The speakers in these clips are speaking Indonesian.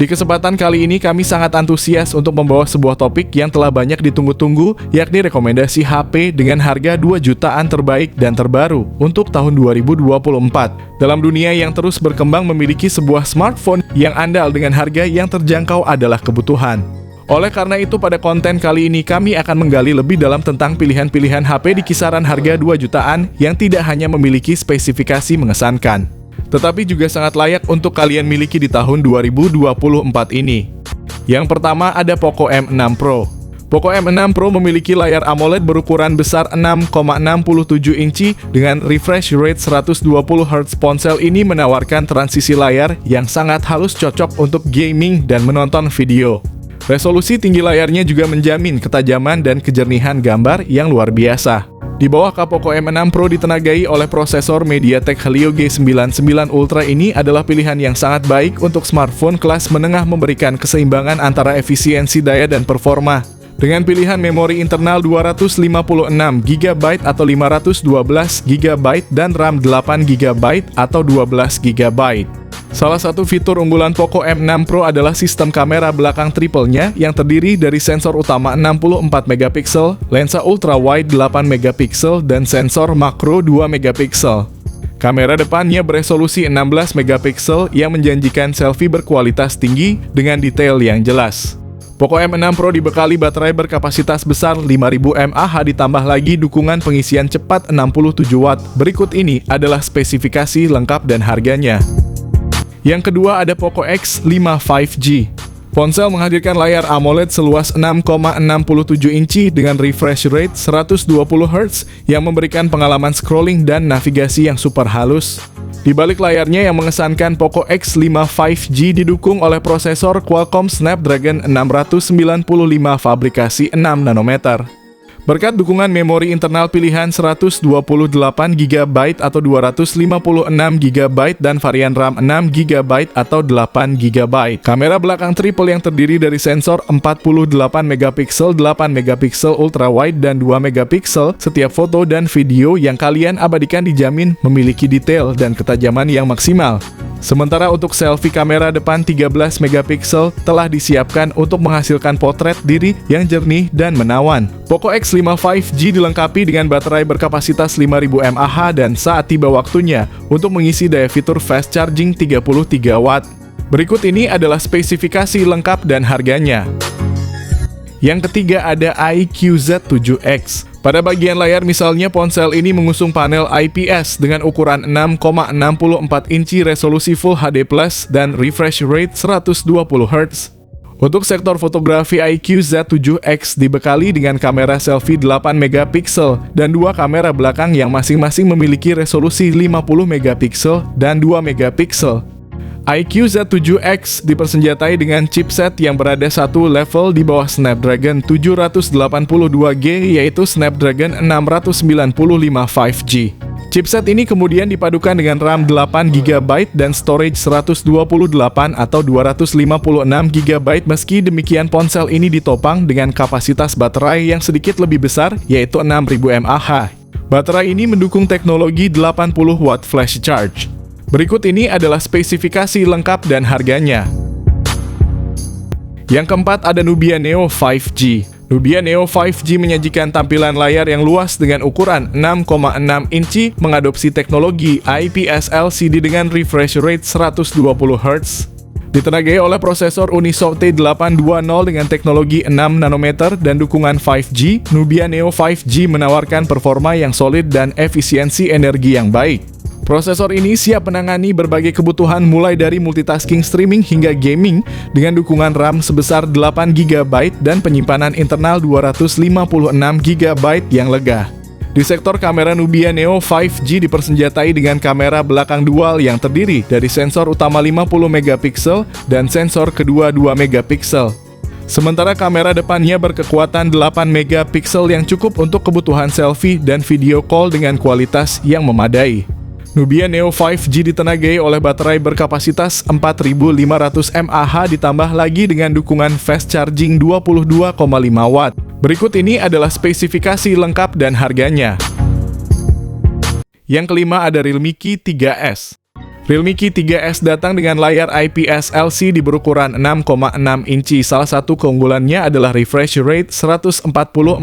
Di kesempatan kali ini kami sangat antusias untuk membawa sebuah topik yang telah banyak ditunggu-tunggu, yakni rekomendasi HP dengan harga 2 jutaan terbaik dan terbaru untuk tahun 2024. Dalam dunia yang terus berkembang, memiliki sebuah smartphone yang andal dengan harga yang terjangkau adalah kebutuhan. Oleh karena itu, pada konten kali ini kami akan menggali lebih dalam tentang pilihan-pilihan HP di kisaran harga 2 jutaan yang tidak hanya memiliki spesifikasi mengesankan, tetapi juga sangat layak untuk kalian miliki di tahun 2024 ini. Yang pertama ada Poco M6 Pro. Poco M6 Pro memiliki layar AMOLED berukuran besar 6,67 inci dengan refresh rate 120 Hz. Ponsel ini menawarkan transisi layar yang sangat halus, cocok untuk gaming dan menonton video. Resolusi tinggi layarnya juga menjamin ketajaman dan kejernihan gambar yang luar biasa. Di bawah Poco M6 Pro ditenagai oleh prosesor MediaTek Helio G99 Ultra. Ini adalah pilihan yang sangat baik untuk smartphone kelas menengah, memberikan keseimbangan antara efisiensi daya dan performa. Dengan pilihan memori internal 256 GB atau 512 GB dan RAM 8 GB atau 12 GB. Salah satu fitur unggulan Poco M6 Pro adalah sistem kamera belakang triple-nya yang terdiri dari sensor utama 64 MP, lensa ultra wide 8 MP, dan sensor makro 2 MP. Kamera depannya beresolusi 16 MP yang menjanjikan selfie berkualitas tinggi dengan detail yang jelas. Poco M6 Pro dibekali baterai berkapasitas besar 5000 mAh ditambah lagi dukungan pengisian cepat 67 Watt. Berikut ini adalah spesifikasi lengkap dan harganya. Yang kedua ada Poco X5 5G. Ponsel menghadirkan layar AMOLED seluas 6,67 inci dengan refresh rate 120 Hz yang memberikan pengalaman scrolling dan navigasi yang super halus. Di balik layarnya yang mengesankan, Poco X5 5G didukung oleh prosesor Qualcomm Snapdragon 695 fabrikasi 6 nanometer. Berkat dukungan memori internal pilihan 128 GB atau 256 GB dan varian RAM 6 GB atau 8 GB. Kamera belakang triple yang terdiri dari sensor 48 MP, 8 MP ultra wide dan 2 MP. Setiap foto dan video yang kalian abadikan dijamin memiliki detail dan ketajaman yang maksimal. Sementara untuk selfie, kamera depan 13 MP telah disiapkan untuk menghasilkan potret diri yang jernih dan menawan. Poco X5 5G dilengkapi dengan baterai berkapasitas 5000 mAh dan saat tiba waktunya untuk mengisi daya fitur fast charging 33 Watt. Berikut ini adalah spesifikasi lengkap dan harganya. Yang ketiga ada iQZ7X. Pada bagian layar misalnya, ponsel ini mengusung panel IPS dengan ukuran 6,64 inci, resolusi Full HD+, dan refresh rate 120 Hz. Untuk sektor fotografi, iQZ7X dibekali dengan kamera selfie 8 MP dan dua kamera belakang yang masing-masing memiliki resolusi 50 MP dan 2 MP. iQZ7X dipersenjatai dengan chipset yang berada satu level di bawah Snapdragon 782G, yaitu Snapdragon 695 5G. Chipset ini kemudian dipadukan dengan RAM 8 GB dan storage 128 atau 256 GB. Meski demikian, ponsel ini ditopang dengan kapasitas baterai yang sedikit lebih besar, yaitu 6000 mAh. Baterai ini mendukung teknologi 80 Watt flash charge. Berikut ini adalah spesifikasi lengkap dan harganya. Yang keempat ada Nubia Neo 5G. Nubia Neo 5G menyajikan tampilan layar yang luas dengan ukuran 6,6 inci, mengadopsi teknologi IPS LCD dengan refresh rate 120 Hz. Ditenagai oleh prosesor Unisoc T820 dengan teknologi 6 nanometer dan dukungan 5G, Nubia Neo 5G menawarkan performa yang solid dan efisiensi energi yang baik. Prosesor ini siap menangani berbagai kebutuhan mulai dari multitasking, streaming, hingga gaming dengan dukungan RAM sebesar 8 GB dan penyimpanan internal 256 GB yang lega. Di sektor kamera, Nubia Neo 5G dipersenjatai dengan kamera belakang dual yang terdiri dari sensor utama 50 MP dan sensor kedua 2 MP. Sementara kamera depannya berkekuatan 8 MP yang cukup untuk kebutuhan selfie dan video call dengan kualitas yang memadai. Nubia Neo 5G ditenagai oleh baterai berkapasitas 4500 mAh ditambah lagi dengan dukungan fast charging 22,5 Watt. Berikut ini adalah spesifikasi lengkap dan harganya. Yang kelima ada Realme Key 3S. Realme Q3S datang dengan layar IPS LCD berukuran 6,6 inci. Salah satu keunggulannya adalah refresh rate 144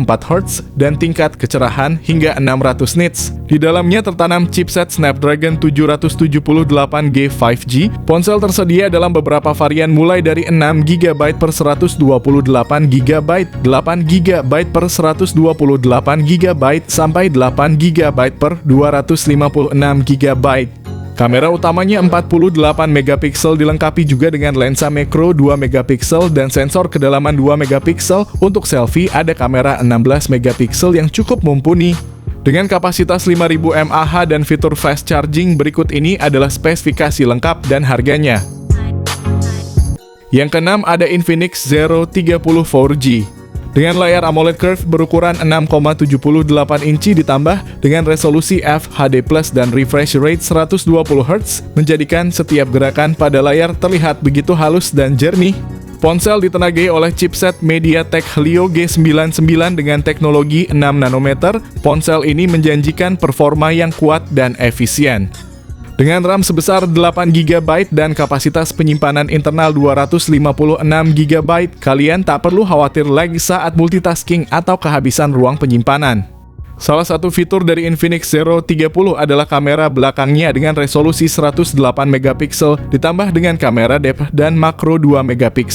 Hz dan tingkat kecerahan hingga 600 nits. Di dalamnya tertanam chipset Snapdragon 778G 5G. Ponsel tersedia dalam beberapa varian mulai dari 6GB per 128GB, 8GB per 128GB, sampai 8GB per 256GB. Kamera utamanya 48 megapiksel dilengkapi juga dengan lensa makro 2 megapiksel dan sensor kedalaman 2 megapiksel. Untuk selfie ada kamera 16 megapiksel yang cukup mumpuni. Dengan kapasitas 5000 mAh dan fitur fast charging, berikut ini adalah spesifikasi lengkap dan harganya. Yang keenam ada Infinix Zero 30 4G. Dengan layar AMOLED curve berukuran 6,78 inci ditambah dengan resolusi FHD+ dan refresh rate 120 Hz, menjadikan setiap gerakan pada layar terlihat begitu halus dan jernih. Ponsel ditenagai oleh chipset MediaTek Helio G99 dengan teknologi 6 nanometer. Ponsel ini menjanjikan performa yang kuat dan efisien. Dengan RAM sebesar 8GB dan kapasitas penyimpanan internal 256GB, kalian tak perlu khawatir lagi saat multitasking atau kehabisan ruang penyimpanan. Salah satu fitur dari Infinix Zero 30 adalah kamera belakangnya dengan resolusi 108MP ditambah dengan kamera depth dan makro 2MP.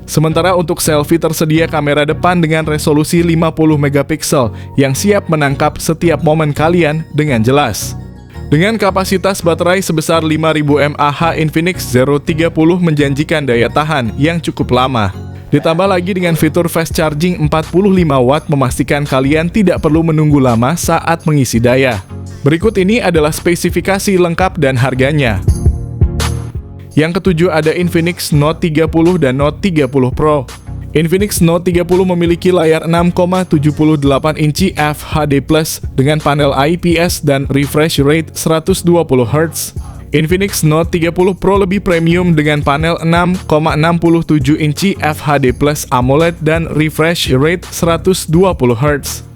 Sementara untuk selfie tersedia kamera depan dengan resolusi 50MP yang siap menangkap setiap momen kalian dengan jelas. Dengan kapasitas baterai sebesar 5000 mAh, Infinix Zero 30 menjanjikan daya tahan yang cukup lama. Ditambah lagi dengan fitur fast charging 45 watt memastikan kalian tidak perlu menunggu lama saat mengisi daya. Berikut ini adalah spesifikasi lengkap dan harganya. Yang ketujuh ada Infinix Note 30 dan Note 30 Pro. Infinix Note 30 memiliki layar 6,78 inci FHD+ dengan panel IPS dan refresh rate 120 Hz. Infinix Note 30 Pro lebih premium dengan panel 6,67 inci FHD+ AMOLED dan refresh rate 120 Hz.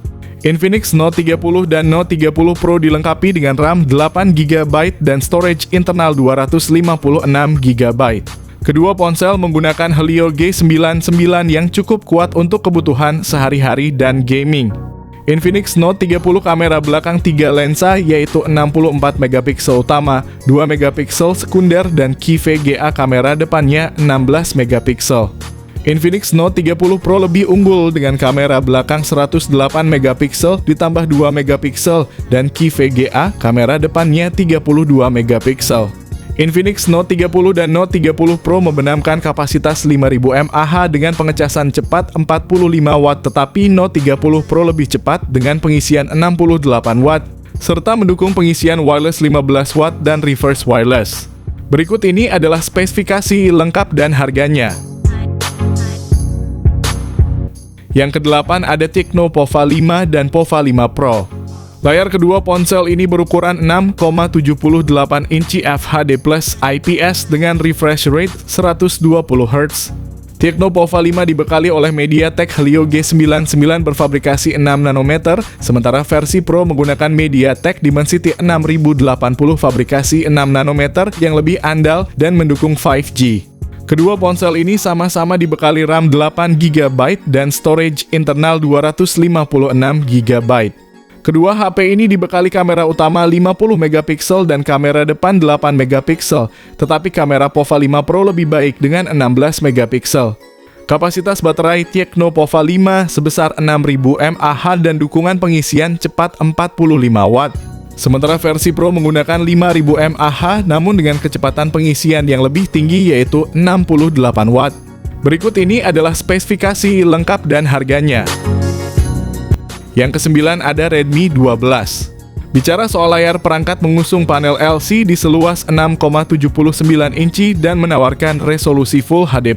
Infinix Note 30 dan Note 30 Pro dilengkapi dengan RAM 8GB dan storage internal 256GB. Kedua ponsel menggunakan Helio G99 yang cukup kuat untuk kebutuhan sehari-hari dan gaming. Infinix Note 30 kamera belakang 3 lensa yaitu 64MP utama, 2MP sekunder dan QVGA kamera depannya 16MP. Infinix Note 30 Pro lebih unggul dengan kamera belakang 108MP ditambah 2MP dan QVGA kamera depannya 32MP. Infinix Note 30 dan Note 30 Pro membenamkan kapasitas 5000 mAh dengan pengecasan cepat 45 watt, tetapi Note 30 Pro lebih cepat dengan pengisian 68 watt, serta mendukung pengisian wireless 15 watt dan reverse wireless. Berikut ini adalah spesifikasi lengkap dan harganya. Yang kedelapan ada Tecno Pova 5 dan Pova 5 Pro. Layar kedua ponsel ini berukuran 6,78 inci FHD+ IPS dengan refresh rate 120 Hz. Tecno Pova 5 dibekali oleh MediaTek Helio G99 berfabrikasi 6 nanometer, sementara versi Pro menggunakan MediaTek Dimensity 6080 fabrikasi 6 nanometer yang lebih andal dan mendukung 5G. Kedua ponsel ini sama-sama dibekali RAM 8GB dan storage internal 256GB. Kedua HP ini dibekali kamera utama 50MP dan kamera depan 8MP, tetapi kamera Pova 5 Pro lebih baik dengan 16MP. Kapasitas baterai Tecno Pova 5 sebesar 6000 mAh dan dukungan pengisian cepat 45 watt. Sementara versi Pro menggunakan 5000 mAh namun dengan kecepatan pengisian yang lebih tinggi yaitu 68 watt. Berikut ini adalah spesifikasi lengkap dan harganya. Yang kesembilan ada Redmi 12. Bicara soal layar, perangkat mengusung panel LCD seluas 6,79 inci dan menawarkan resolusi Full HD+.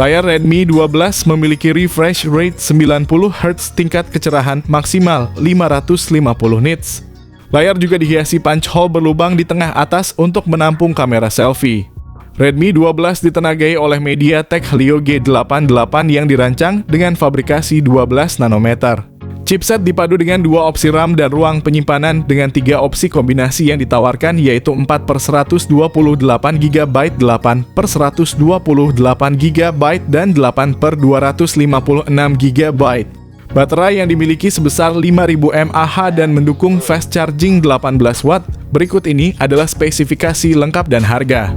Layar Redmi 12 memiliki refresh rate 90Hz, tingkat kecerahan maksimal 550 nits. Layar juga dihiasi punch hole berlubang di tengah atas untuk menampung kamera selfie. Redmi 12 ditenagai oleh MediaTek Helio G88 yang dirancang dengan fabrikasi 12 nanometer. Chipset dipadu dengan 2 opsi RAM dan ruang penyimpanan dengan 3 opsi kombinasi yang ditawarkan, yaitu 4/128GB, 8/128GB, dan 8/256GB. Baterai yang dimiliki sebesar 5000 mAh dan mendukung fast charging 18 watt. Berikut ini adalah spesifikasi lengkap dan harga.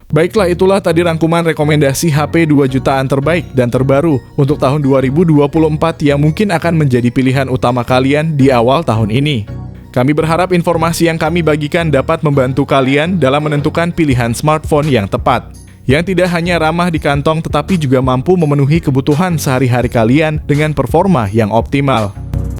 Baiklah, itulah tadi rangkuman rekomendasi HP 2 jutaan terbaik dan terbaru untuk tahun 2024 yang mungkin akan menjadi pilihan utama kalian di awal tahun ini. Kami berharap informasi yang kami bagikan dapat membantu kalian dalam menentukan pilihan smartphone yang tepat, yang tidak hanya ramah di kantong tetapi juga mampu memenuhi kebutuhan sehari-hari kalian dengan performa yang optimal.